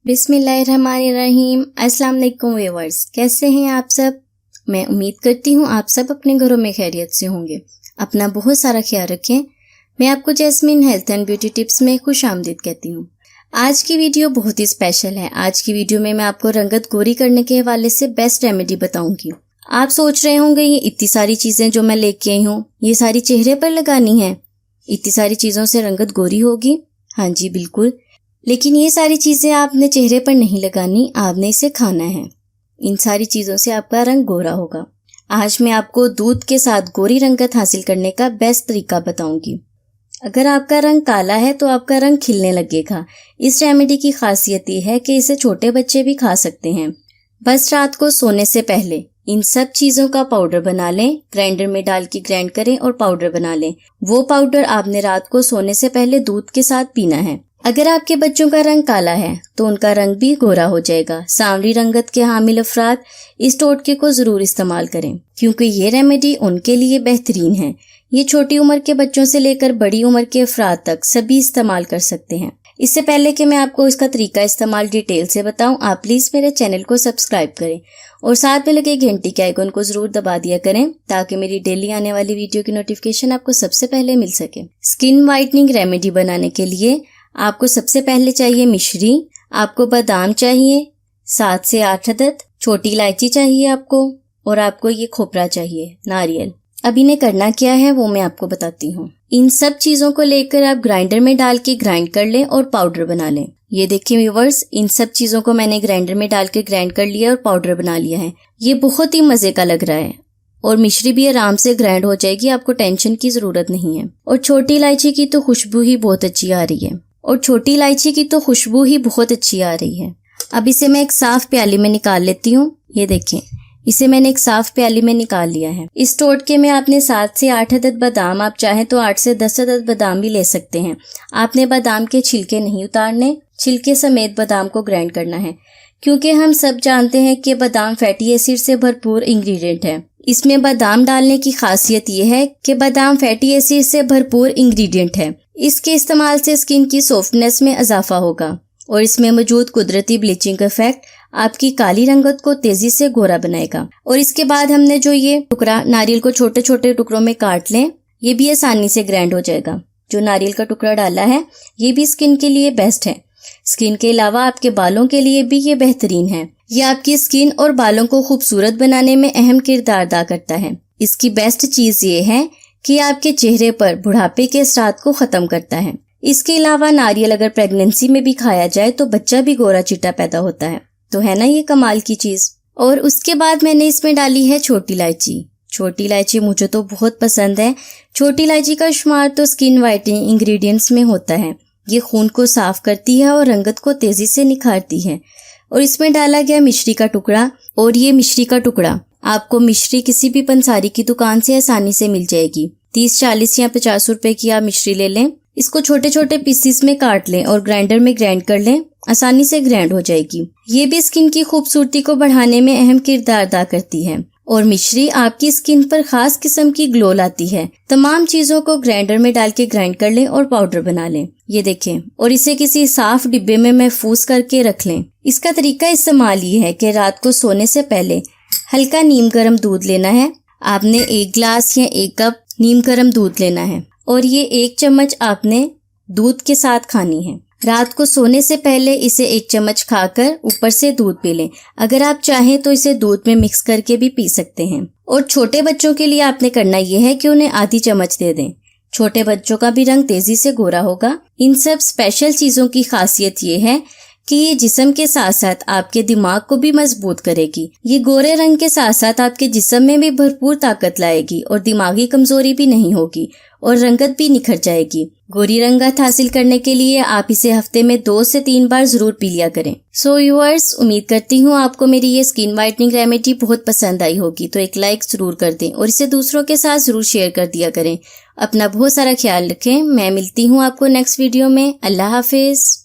बिस्मिल्लाहिर्रहमानिर्रहीम। अस्सलाम वालेकुम व्यूअर्स, कैसे हैं आप सब। मैं उम्मीद करती हूँ आप सब अपने घरों में खैरियत से होंगे। अपना बहुत सारा ख्याल रखें। मैं आपको Jasmine health and beauty tips में खुश आमदीद कहती हूँ। आज की वीडियो बहुत ही स्पेशल है। आज की वीडियो में मैं आपको रंगत गोरी करने के हवाले से बेस्ट रेमेडी बताऊंगी। आप सोच रहे होंगे ये इतनी सारी चीजें जो मैं लेके आई हूँ ये सारी चेहरे पर लगानी है, इतनी सारी चीजों से रंगत गोरी होगी। हाँ जी बिल्कुल, लेकिन ये सारी चीजें आपने चेहरे पर नहीं लगानी, आपने इसे खाना है। इन सारी चीजों से आपका रंग गोरा होगा। आज मैं आपको दूध के साथ गोरी रंगत हासिल करने का बेस्ट तरीका बताऊंगी। अगर आपका रंग काला है तो आपका रंग खिलने लगेगा। इस रेमेडी की खासियत ये है कि इसे छोटे बच्चे भी खा सकते हैं। बस रात को सोने से पहले इन सब चीजों का पाउडर बना लें, ग्राइंडर में डाल के ग्राइंड करें और पाउडर बना लें। वो पाउडर आपने रात को सोने से पहले दूध के साथ पीना है। अगर आपके बच्चों का रंग काला है तो उनका रंग भी गोरा हो जाएगा। सांवली रंगत के हामिल अफराद इस टोटके को जरूर इस्तेमाल करें, क्योंकि ये रेमेडी उनके लिए बेहतरीन है। ये छोटी उम्र के बच्चों से लेकर बड़ी उम्र के अफराद तक सभी इस्तेमाल कर सकते हैं। इससे पहले कि मैं आपको इसका तरीका इस्तेमाल डिटेल से बताऊं, आप प्लीज मेरे चैनल को सब्सक्राइब करें और साथ में लगे घंटी के आइकन को जरूर दबा दिया करें, ताकि मेरी डेली आने वाली वीडियो की नोटिफिकेशन आपको सबसे पहले मिल सके। स्किन वाइटनिंग रेमेडी बनाने के लिए आपको सबसे पहले चाहिए मिश्री, आपको बादाम चाहिए 7 से 8 अदद, छोटी इलायची चाहिए आपको, और आपको ये खोपरा चाहिए, नारियल। अब इन्हें करना क्या है वो मैं आपको बताती हूँ। इन सब चीजों को लेकर आप ग्राइंडर में डाल के ग्राइंड कर लें और पाउडर बना लें। ये देखिए व्यूअर्स, इन सब चीजों को मैंने ग्राइंडर में डाल के ग्राइंड कर लिया और पाउडर बना लिया है। ये बहुत ही मजे का लग रहा है और मिश्री भी आराम से ग्राइंड हो जाएगी, आपको टेंशन की जरूरत नहीं है। और छोटी इलायची की तो खुशबू ही बहुत अच्छी आ रही है। अब इसे मैं एक साफ प्याली में निकाल लेती हूँ। ये देखें, इसे मैंने एक साफ प्याली में निकाल लिया है। इस टोटके में आपने 7 से 8 अदद बादाम, आप चाहें तो 8 से 10 अदद बादाम भी ले सकते हैं। आपने बादाम के छिलके नहीं उतारने, छिलके समेत बादाम को ग्राइंड करना है, क्योंकि हम सब जानते हैं कि बादाम फैटी एसिड से भरपूर इंग्रेडिएंट है। इसमें बादाम डालने की खासियत ये है कि बादाम फैटी एसिड से भरपूर इंग्रेडिएंट है। इसके इस्तेमाल से स्किन की सॉफ्टनेस में इजाफा होगा और इसमें मौजूद कुदरती ब्लीचिंग इफेक्ट आपकी काली रंगत को तेजी से गोरा बनाएगा। और इसके बाद हमने जो ये टुकड़ा नारियल को छोटे छोटे टुकड़ों में काट लें, ये भी आसानी से ग्राइंड हो जाएगा। जो नारियल का टुकड़ा डाला है ये भी स्किन के लिए बेस्ट है। स्किन के अलावा आपके बालों के लिए भी ये बेहतरीन है। ये आपकी स्किन और बालों को खूबसूरत बनाने में अहम किरदार अदा करता है। इसकी बेस्ट चीज ये है कि आपके चेहरे पर बुढ़ापे के असरात को खत्म करता है। इसके अलावा नारियल अगर प्रेगनेंसी में भी खाया जाए तो बच्चा भी गोरा चिट्टा पैदा होता है। तो है ना ये कमाल की चीज। और उसके बाद मैंने इसमें डाली है छोटी इलायची। छोटी इलायची मुझे तो बहुत पसंद है। छोटी इलायची का शुमार तो स्किन वाइटनिंग इंग्रेडिएंट्स में होता है। ये खून को साफ करती है और रंगत को तेजी से निखारती है। और इसमें डाला गया मिश्री का टुकड़ा, और ये मिश्री का टुकड़ा आपको मिश्री किसी भी पंसारी की दुकान से आसानी से मिल जाएगी। 30, 40 या 50 रुपए की आप मिश्री ले लें। इसको छोटे छोटे पीसेस में काट लें और ग्राइंडर में ग्राइंड कर लें, आसानी से ग्राइंड हो जाएगी। ये भी स्किन की खूबसूरती को बढ़ाने में अहम किरदार अदा करती है और मिश्री आपकी स्किन पर खास किस्म की ग्लो लाती है। तमाम चीजों को ग्राइंडर में डाल के ग्राइंड कर लें और पाउडर बना लें। ये देखें, और इसे किसी साफ डिब्बे में महफूज करके रख लें। इसका तरीका इस्तेमाल ये है कि रात को सोने से पहले हल्का नीम गर्म दूध लेना है। आपने 1 गिलास या 1 कप नीम गर्म दूध लेना है और ये 1 चम्मच आपने दूध के साथ खानी है। रात को सोने से पहले इसे 1 चम्मच खाकर ऊपर से दूध पी लें। अगर आप चाहें तो इसे दूध में मिक्स करके भी पी सकते हैं। और छोटे बच्चों के लिए आपने करना यह है कि उन्हें आधी चम्मच दे दें। छोटे बच्चों का भी रंग तेजी से गोरा होगा। इन सब स्पेशल चीजों की खासियत ये है कि ये जिस्म के साथ साथ आपके दिमाग को भी मजबूत करेगी। ये गोरे रंग के साथ साथ आपके जिस्म में भी भरपूर ताकत लाएगी और दिमागी कमजोरी भी नहीं होगी और रंगत भी निखर जाएगी। गोरी रंगत हासिल करने के लिए आप इसे हफ्ते में 2 से 3 बार जरूर पी लिया करें। सो व्यूअर्स, उम्मीद करती हूँ आपको मेरी ये स्किन वाइटनिंग रेमेडी बहुत पसंद आई होगी। तो एक लाइक जरूर कर दें और इसे दूसरों के साथ जरूर शेयर कर दिया करें। अपना बहुत सारा ख्याल रखें। मैं मिलती हूँ आपको नेक्स्ट वीडियो में। अल्लाह हाफिज।